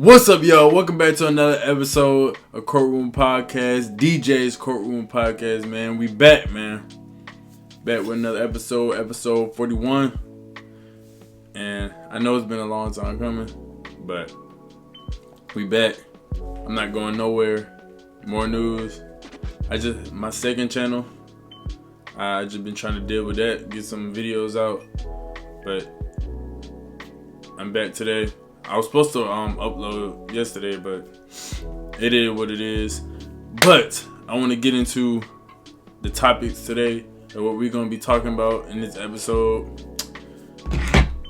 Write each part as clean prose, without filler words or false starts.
What's up, y'all? Welcome back to another episode of CourtRoom Podcast, DJ's CourtRoom Podcast, man. We back, man. Back with another episode 41. And I know it's been a long time coming, but we back. I'm not going nowhere. More news. My second channel, I just been trying to deal with that, get some videos out, but I'm back today. I was supposed to upload yesterday, but it is what it is. But I want to get into the topics today and what we're going to be talking about in this episode.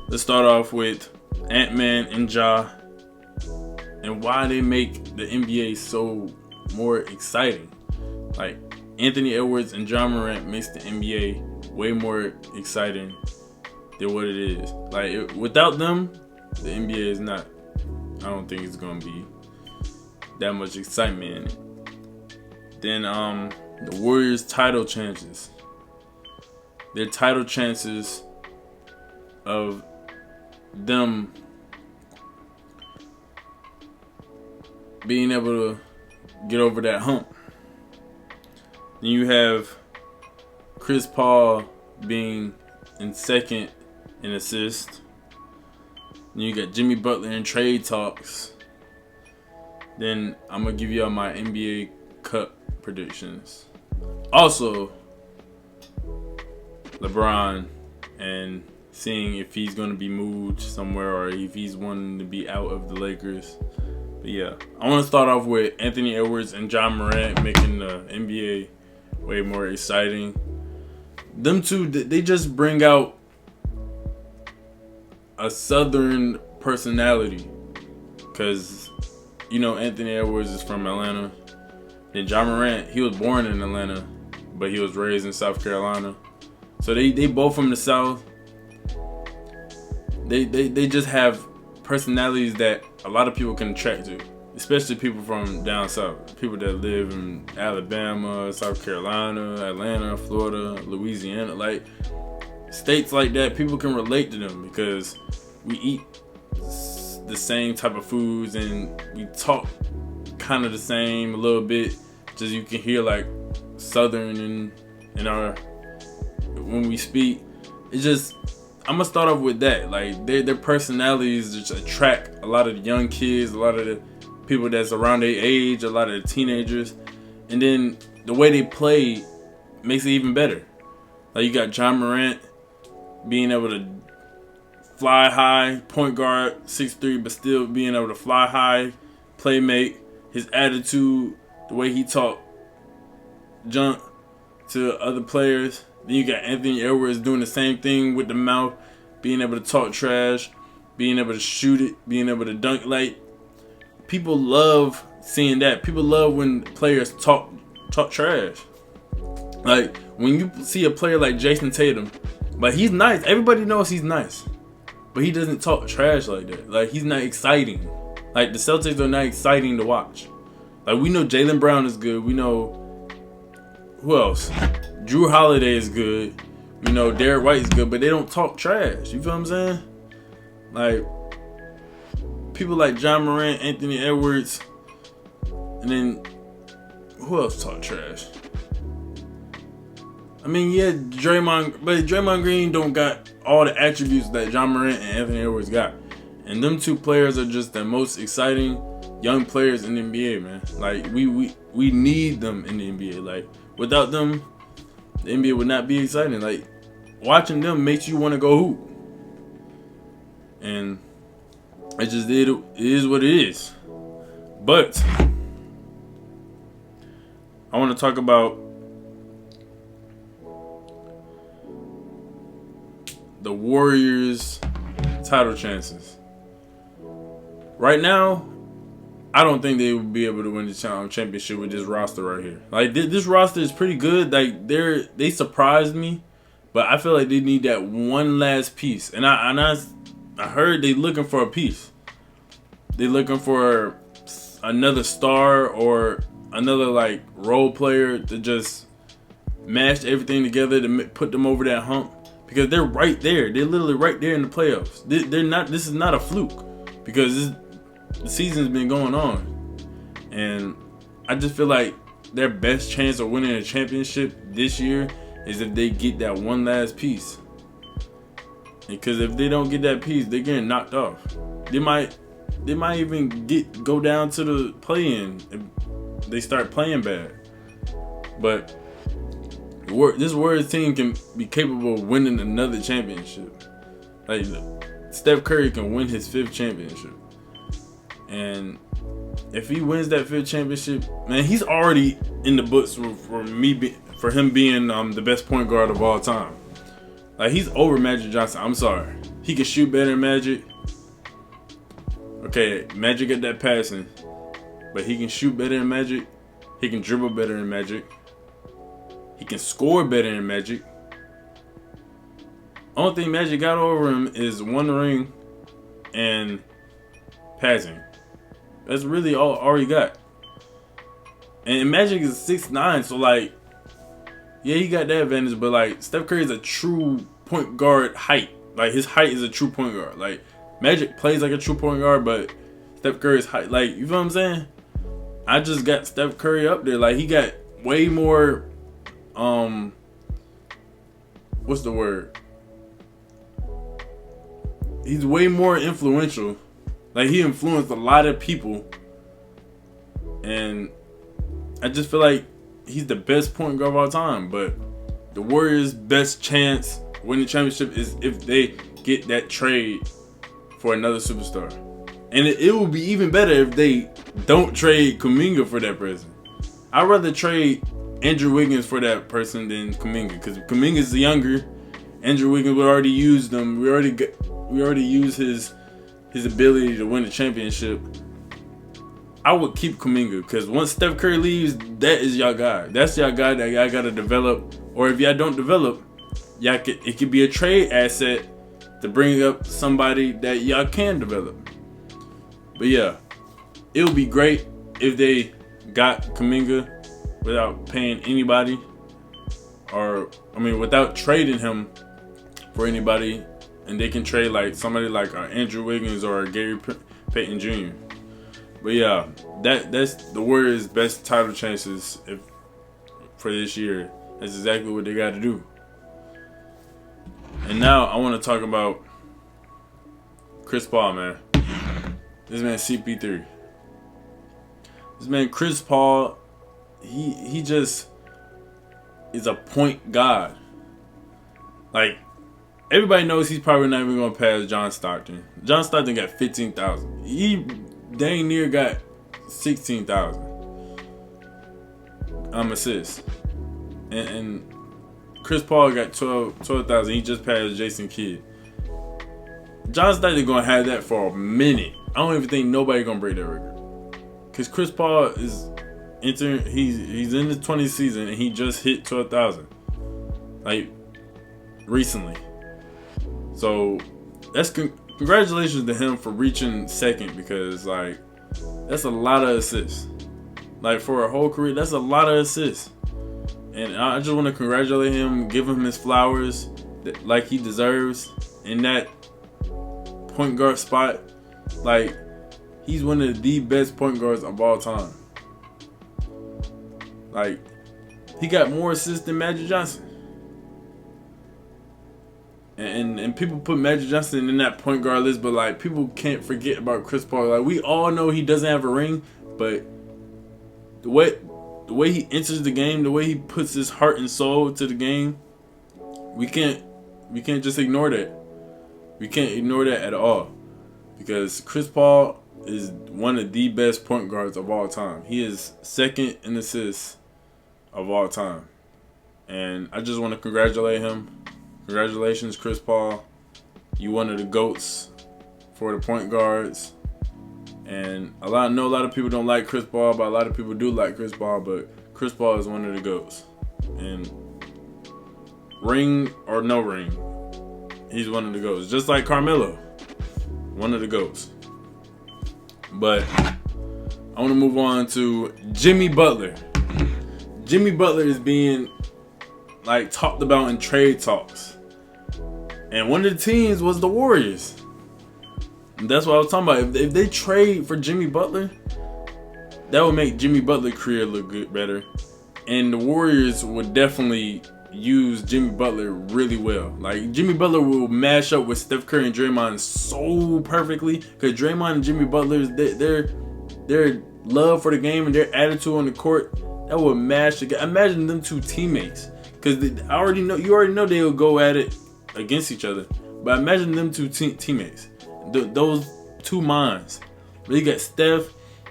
Let's start off with Ant-Man and Ja and why they make the NBA so more exciting. Like, Anthony Edwards and Ja Morant makes the NBA way more exciting than what it is. Like, without them, the NBA is not. I don't think it's gonna be that much excitement in it. Then the Warriors' title chances. Their title chances of them being able to get over that hump. Then you have Chris Paul being in second in assists. Then you got Jimmy Butler in trade talks. Then I'm going to give y'all my NBA Cup predictions. Also, LeBron and seeing if he's going to be moved somewhere or if he's wanting to be out of the Lakers. But yeah, I want to start off with Anthony Edwards and Ja Morant making the NBA way more exciting. Them two, they just bring out a southern personality, because Anthony Edwards is from Atlanta. Then Ja Morant, he was born in Atlanta, but he was raised in South Carolina. So they both from the South. They just have personalities that a lot of people can attract to, especially people from down south, people that live in Alabama, South Carolina, Atlanta, Florida, Louisiana, like states like that. People can relate to them because we eat the same type of foods and we talk kind of the same a little bit. Just you can hear like southern in our when we speak. It's just, I'm gonna start off with that. Like their personalities just attract a lot of the young kids, a lot of the people that's around their age, a lot of the teenagers, and then the way they play makes it even better. Like you got Ja Morant being able to fly high, point guard, 6'3", but still being able to fly high, play make, his attitude, the way he talk junk to other players. Then you got Anthony Edwards doing the same thing with the mouth, being able to talk trash, being able to shoot it, being able to dunk. Like, people love seeing that. People love when players talk trash. Like, when you see a player like Jason Tatum, but he's nice. Everybody knows he's nice. But he doesn't talk trash like that. Like, he's not exciting. Like, the Celtics are not exciting to watch. Like, we know Jaylen Brown is good. We know, who else? Drew Holiday is good. We know Derek White is good. But they don't talk trash. You feel what I'm saying? Like, people like Ja Morant, Anthony Edwards, and then, who else talk trash? I mean, yeah, Draymond Green don't got all the attributes that Ja Morant and Anthony Edwards got. And them two players are just the most exciting young players in the NBA, man. Like, we need them in the NBA. Like, without them, the NBA would not be exciting. Like, watching them makes you want to go hoop. And it is what it is. But I want to talk about the Warriors' title chances. Right now, I don't think they would be able to win the championship with this roster right here. Like, this roster is pretty good. Like, they surprised me, but I feel like they need that one last piece. And I heard they looking for a piece. They looking for another star or another like role player to just mash everything together to put them over that hump. Because they're right there. They're literally right there in the playoffs. They're not. This is not a fluke. Because the season's been going on. And I just feel like their best chance of winning a championship this year is if they get that one last piece. Because if they don't get that piece, they're getting knocked off. They might even go down to the play-in if they start playing bad. But this Warriors team can be capable of winning another championship. Like, Steph Curry can win his 5th championship. And if he wins that 5th championship, man, he's already in the books for him being the best point guard of all time. Like, he's over Magic Johnson. I'm sorry. He can shoot better than Magic. Okay, Magic got that passing, but he can shoot better than Magic. He can dribble better than Magic. He can score better than Magic. Only thing Magic got over him is 1 ring and passing. That's really all he got. And Magic is 6'9", so like, yeah, he got that advantage, but like, Steph Curry is a true point guard height. Like, his height is a true point guard. Like, Magic plays like a true point guard, but Steph Curry's height, like, you feel what I'm saying? I just got Steph Curry up there. Like, he got way more, what's the word? He's way more influential. Like, he influenced a lot of people. And I just feel like he's the best point guard of all time. But the Warriors' best chance winning the championship is if they get that trade for another superstar. And it will be even better if they don't trade Kuminga for that person. I'd rather trade Andrew Wiggins for that person than Kuminga, because Kuminga's younger. Andrew Wiggins, we already used them. We already used his ability to win the championship. I would keep Kuminga, because once Steph Curry leaves, that is y'all guy. That's y'all guy that y'all got to develop. Or if y'all don't develop, it could be a trade asset to bring up somebody that y'all can develop. But yeah, it would be great if they got Kuminga without paying anybody, without trading him for anybody, and they can trade like somebody like Andrew Wiggins or Gary Payton Jr. But yeah, that's the Warriors' best title chances for this year. That's exactly what they got to do. And now I want to talk about Chris Paul, man. This man CP3. This man Chris Paul, he just is a point god. Like, everybody knows he's probably not even gonna pass John Stockton. John Stockton got 15,000. He dang near got 16,000 assists. And Chris Paul got 12,000. He just passed Jason Kidd. John Stockton gonna have that for a minute. I don't even think nobody gonna break that record. Cause Chris Paul is entering. He's in his 20th season and he just hit 12,000. Like, recently. So that's congratulations to him for reaching second, because like, that's a lot of assists. Like, for a whole career, that's a lot of assists. And I just want to congratulate him, give him his flowers like he deserves in that point guard spot. Like, he's one of the best point guards of all time. Like, he got more assists than Magic Johnson. And people put Magic Johnson in that point guard list, but like, people can't forget about Chris Paul. Like, we all know he doesn't have a ring, but the way he enters the game, the way he puts his heart and soul to the game, we can't just ignore that. We can't ignore that at all, because Chris Paul is one of the best point guards of all time. He is second in assists of all time, and I just want to congratulate him. Congratulations, Chris Paul. You one of the GOATs for the point guards. And I know a lot of people don't like Chris Paul, but a lot of people do like Chris Paul. But Chris Paul is one of the GOATs. And ring or no ring, he's one of the GOATs. Just like Carmelo, one of the GOATs. But I want to move on to Jimmy Butler. Jimmy Butler is being like talked about in trade talks. And one of the teams was the Warriors. And that's what I was talking about. If they trade for Jimmy Butler, that would make Jimmy Butler's career look good, better. And the Warriors would definitely use Jimmy Butler really well. Like, Jimmy Butler will mash up with Steph Curry and Draymond so perfectly. Because Draymond and Jimmy Butler, their love for the game and their attitude on the court, that would mash together. Imagine them two teammates. Because you already know they will go at it against each other. But imagine them two teammates. Those two minds. You got Steph,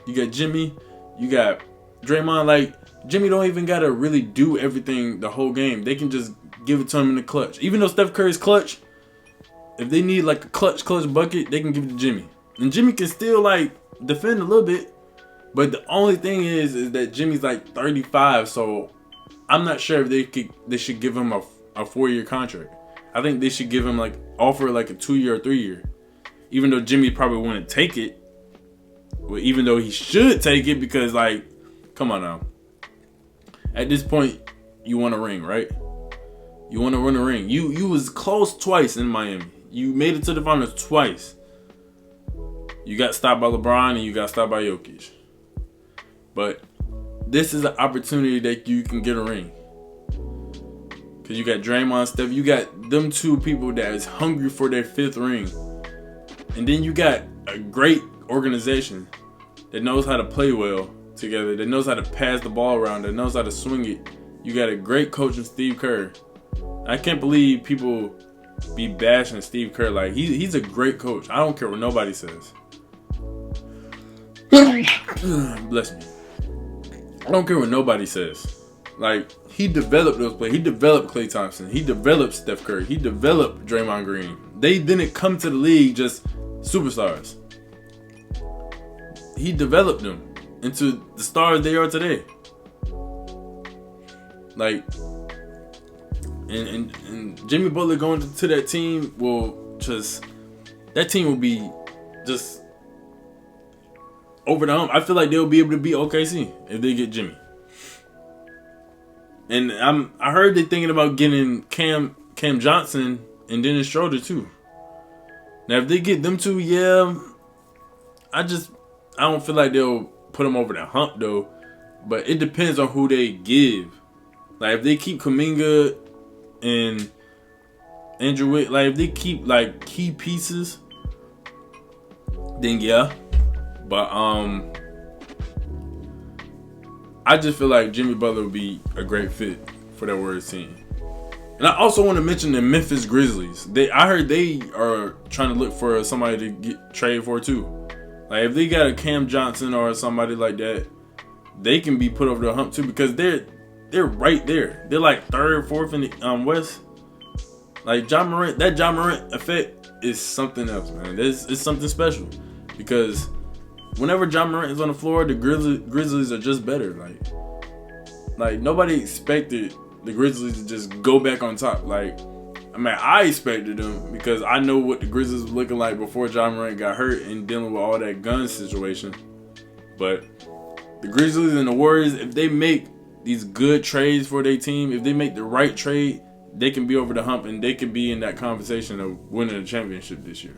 you got Jimmy, you got Draymond. Like, Jimmy don't even gotta really do everything the whole game. They can just give it to him in the clutch. Even though Steph Curry's clutch, if they need like a clutch bucket, they can give it to Jimmy. And Jimmy can still like defend a little bit. But the only thing is that Jimmy's like 35, so I'm not sure if they should give him a 4-year contract. I think they should give him offer a 2-year or 3-year. Even though Jimmy probably wouldn't take it. Well, even though he should take it, because come on now. At this point, you want a ring, right? You want to win a ring. You was close twice in Miami. You made it to the finals twice. You got stopped by LeBron and you got stopped by Jokic. But this is an opportunity that you can get a ring. Because you got Draymond, Steph. You got them two people that is hungry for their 5th ring. And then you got a great organization that knows how to play well together, that knows how to pass the ball around, that knows how to swing it. You got a great coach in Steve Kerr. I can't believe people be bashing Steve Kerr. Like, he's a great coach. I don't care what nobody says. Bless me. I don't care what nobody says. Like, he developed those players. He developed Klay Thompson. He developed Steph Curry. He developed Draymond Green. They didn't come to the league just superstars. He developed them into the stars they are today. Like, and Jimmy Butler going to that team that team will be just over the hump. I feel like they'll be able to beat OKC if they get Jimmy. And I heard they're thinking about getting Cam Johnson and Dennis Schroeder too. Now, if they get them two, yeah, I don't feel like they'll put them over the hump though. But it depends on who they give. Like, if they keep Kuminga and Andrew Witt, if they keep key pieces, then yeah. But I just feel like Jimmy Butler would be a great fit for that Warriors team. And I also want to mention the Memphis Grizzlies. I heard they are trying to look for somebody to get traded for too. Like, if they got a Cam Johnson or somebody like that, they can be put over the hump too, because they're right there. They're like 3rd, 4th in the West. Like, that John Morant effect is something else, man. It's something special, because whenever John Morant is on the floor, the Grizzlies are just better. Like nobody expected the Grizzlies to just go back on top. I expected them, because I know what the Grizzlies were looking like before John Morant got hurt and dealing with all that gun situation. But the Grizzlies and the Warriors, if they make these good trades for their team, if they make the right trade, they can be over the hump and they can be in that conversation of winning a championship this year.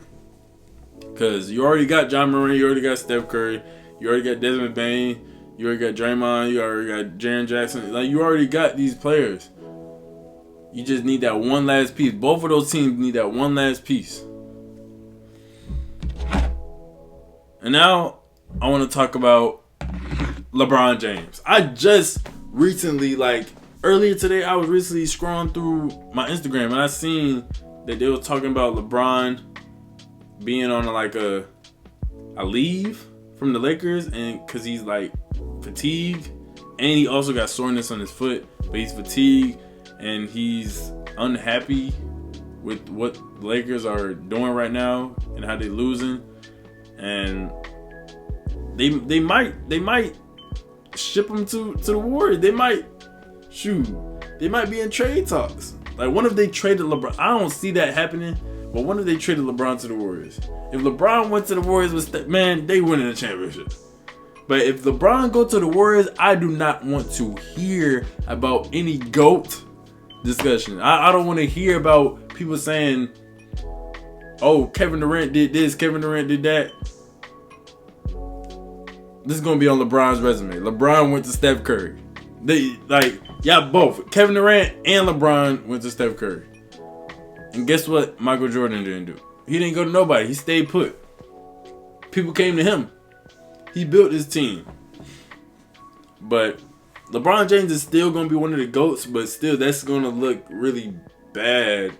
Because you already got John Morant, you already got Steph Curry, you already got Desmond Bain, you already got Draymond, you already got Jaren Jackson. You already got these players. You just need that one last piece. Both of those teams need that one last piece. And now I want to talk about LeBron James. I just recently, earlier today, I was recently scrolling through my Instagram and I seen that they were talking about LeBron being on a leave from the Lakers, and because he's fatigued, and he also got soreness on his foot, but he's fatigued and he's unhappy with what the Lakers are doing right now and how they're losing, and they might ship him to the Warriors. They might be in trade talks. What if they traded LeBron? I don't see that happening. But when if they traded LeBron to the Warriors? If LeBron went to the Warriors they winning the championship. But if LeBron go to the Warriors, I do not want to hear about any GOAT discussion. I don't want to hear about people saying, oh, Kevin Durant did this, Kevin Durant did that. This is gonna be on LeBron's resume. LeBron went to Steph Curry. Both Kevin Durant and LeBron went to Steph Curry. And guess what? Michael Jordan didn't do. He didn't go to nobody. He stayed put. People came to him. He built his team. But LeBron James is still gonna be one of the GOATs. But still, that's gonna look really bad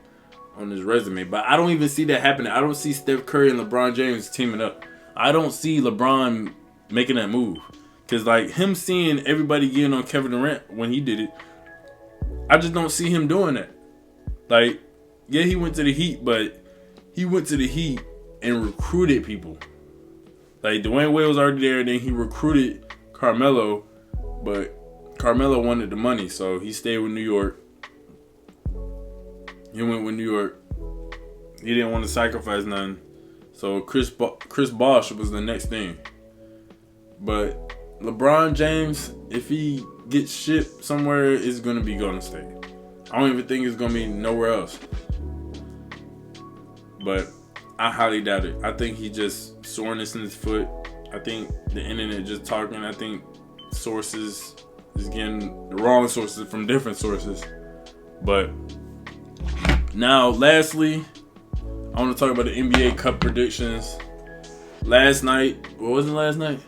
on his resume. But I don't even see that happening. I don't see Steph Curry and LeBron James teaming up. I don't see LeBron making that move. Because, like, him seeing everybody getting on Kevin Durant when he did it, I just don't see him doing that. Like, yeah, he went to the Heat, but he went to the Heat and recruited people. Like, Dwayne Wade was already there, then he recruited Carmelo, but Carmelo wanted the money, so he stayed with New York. He went with New York. He didn't want to sacrifice nothing. So Chris Bosh was the next thing. But LeBron James, if he gets shipped somewhere, it's going to be Golden State. I don't even think it's going to be nowhere else. But I highly doubt it. I think he just soreness in his foot. I think the internet just talking. I think sources is getting the wrong sources from different sources. But now, lastly, I want to talk about the NBA Cup predictions. Last night, what was it last night?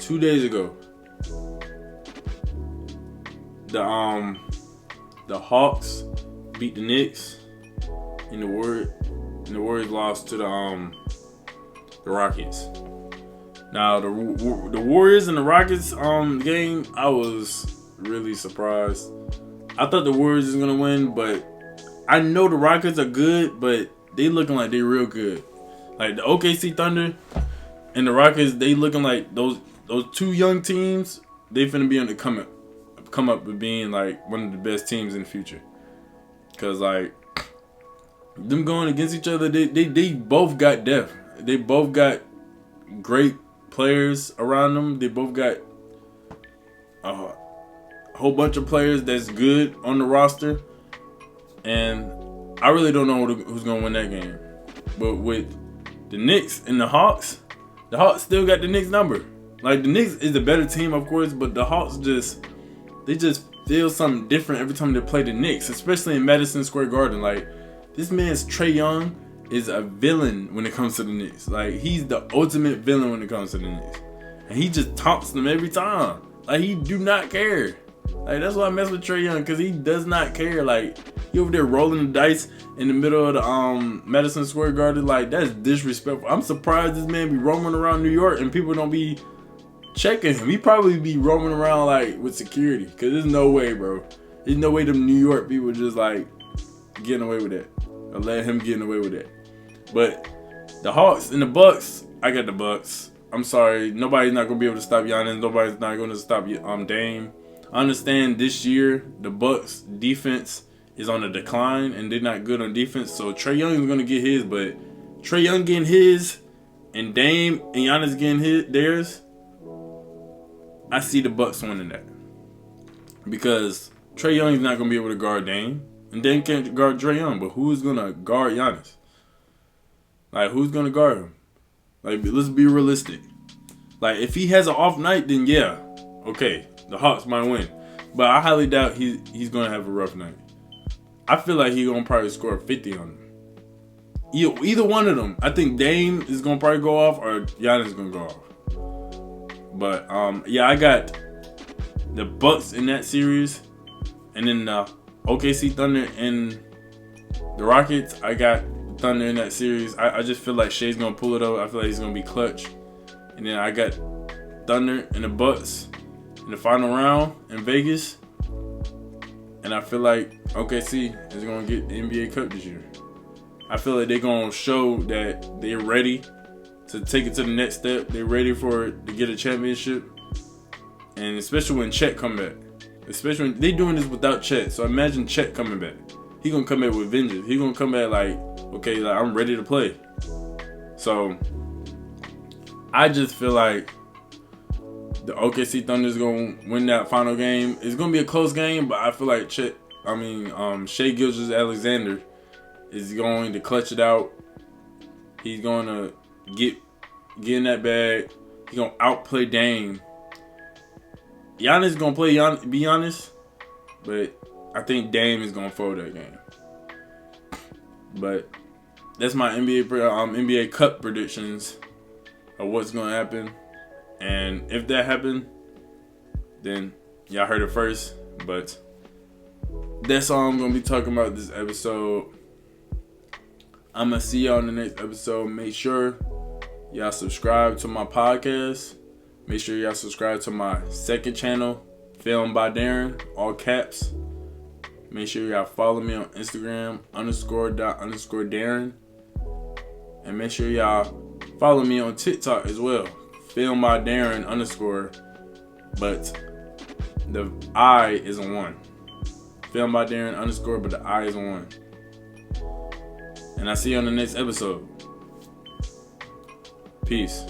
2 days ago. The Hawks beat the Knicks, and the Warriors lost to the Rockets. Now the Warriors and the Rockets game, I was really surprised. I thought the Warriors was gonna win, but I know the Rockets are good, but they looking like they real good. Like the OKC Thunder and the Rockets, they looking like those two young teams. They finna be on the come up with being like one of the best teams in the future. Cause like them going against each other, they both got depth. They both got great players around them. They both got a whole bunch of players that's good on the roster. And I really don't know who's gonna win that game. But with the Knicks and the Hawks still got the Knicks number. Like the Knicks is the better team, of course, but the Hawks just feel something different every time they play the Knicks, especially in Madison Square Garden. Like this man's Trae Young is a villain when it comes to the Knicks. Like he's the ultimate villain when it comes to the Knicks, and he just taunts them every time. Like he do not care. Like that's why I mess with Trae Young, because he does not care. Like he over there rolling the dice in the middle of the Madison Square Garden. Like that's disrespectful. I'm surprised this man be roaming around New York and people don't be checking him. He probably be roaming around like with security, because there's no way, bro. There's no way them New York people just like getting away with that or let him getting away with that. But the Hawks and the Bucks, I got the Bucks. I'm sorry, nobody's not gonna be able to stop Giannis. Nobody's not gonna stop Dame. I understand this year the Bucks defense is on a decline and they're not good on defense. So Trae Young is gonna get his, but Trae Young getting his and Dame and Giannis getting theirs, I see the Bucks winning that. Because Trae Young is not gonna be able to guard Dame, and Dame can't guard Trae Young. But who's gonna guard Giannis? Like who's gonna guard him? Like let's be realistic. Like if he has an off night, then yeah, okay, the Hawks might win. But I highly doubt he's gonna have a rough night. I feel like he's gonna probably score 50 on him. Either one of them. I think Dame is gonna probably go off, or Giannis is gonna go off. But yeah, I got the Bucks in that series, and then the OKC Thunder and the Rockets. I got Thunder in that series. I just feel like Shea's gonna pull it up. I feel like he's gonna be clutch. And then I got Thunder and the Bucks in the final round in Vegas. And I feel like OKC is gonna get the NBA Cup this year. I feel like they're gonna show that they're ready to take it to the next step. They're ready to get a championship. And especially when Chet come back. Especially when they doing this without Chet. So imagine Chet coming back. He gonna come back with vengeance. He gonna come back like, okay, like I'm ready to play. So I just feel like the OKC Thunder is gonna win that final game. It's gonna be a close game, but I feel like Shai Gilgeous-Alexander is going to clutch it out. He's going to get in that bag. He's going to outplay Dame. Giannis going to play be honest, but I think Dame is going to fold that game. But that's my NBA Cup predictions of what's going to happen. And if that happened, then y'all heard it first. But that's all I'm going to be talking about this episode. I'm going to see y'all in the next episode. Make sure y'all subscribe to my podcast. Make sure y'all subscribe to my second channel, Filmed by Darren, all caps. Make sure y'all follow me on Instagram, _._Darren. And make sure y'all follow me on TikTok as well, Filmed by Darren _. But the I is a 1. Filmed by Darren _, but the I is a 1. And I'll see you on the next episode. Peace.